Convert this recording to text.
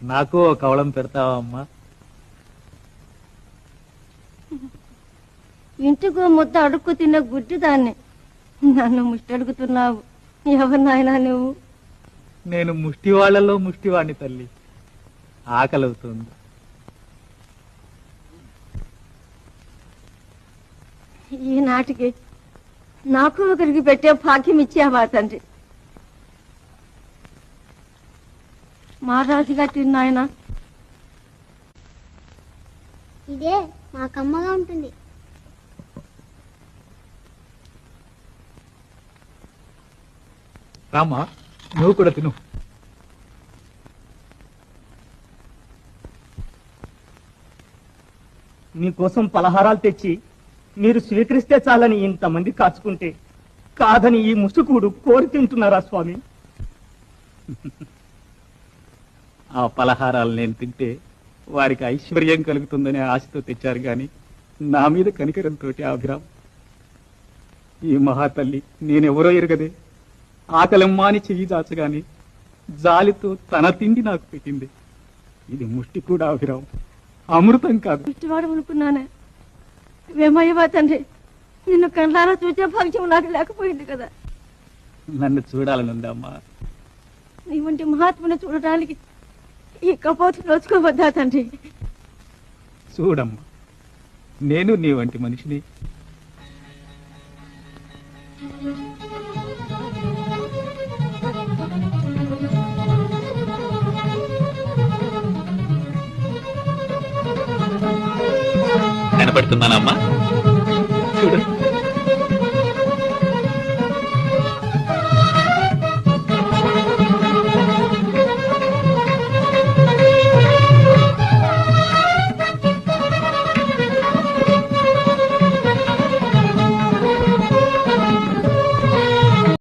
నాకు ఓ కవళం పెడతావా అమ్మా? ఇంటికో ముద్ద అడుక్కు తిన్న గుడ్డి దాన్ని నన్ను ముష్టి అడుగుతున్నావు. ఎవరు నాయనా నువ్వు? నేను ముష్టి వాళ్ళలో ముష్టివాణ్ణి తల్లి. ఆకలవుతుంది. ఈనాటికి నాకు ఒకరికి పెట్టే భాగ్యం ఇచ్చావా తండ్రి? మహారాజుగా తిన్నాయన. ఇదే మా కమ్మగా ఉంటుంది. రామా, నువ్వు కూడా తిను. మీకోసం పలహారాలు తెచ్చి మీరు స్వీకరిస్తే చాలని ఇంతమంది కాచుకుంటే కాదని ఈ ముసుకుడు కోరి తింటున్నారా స్వామి? ఆ పలహారాలు నేను తింటే వారికి ఐశ్వర్యం కలుగుతుందనే ఆశతో తెచ్చారు గాని నా మీద కనికరంతో అభిరామ్. ఈ మహాతల్లి నేనెవరో ఎరగదే ఆకలమ్మాని చెయ్యి దాచగాని జాలితో తన తిండి నాకు పెట్టింది. ఇది ముష్టి కూడా అభిరామ్, అమృతం కాదు. ముష్టివాడు అనుకున్నానే. వేమయ్యవా తండ్రి, నిన్ను కళ్ళారా చూసే భాగ్యం నాకు లేకపోయింది కదా. నన్ను చూడాలనుందమ్మా. నీ వంటి మహాత్ముని చూడటానికి ఈ కపోతు నోచుకోవద్దా తండ్రి? చూడమ్మా, నేను నీ వంటి మనిషిని. కనపడుతున్నానమ్మా?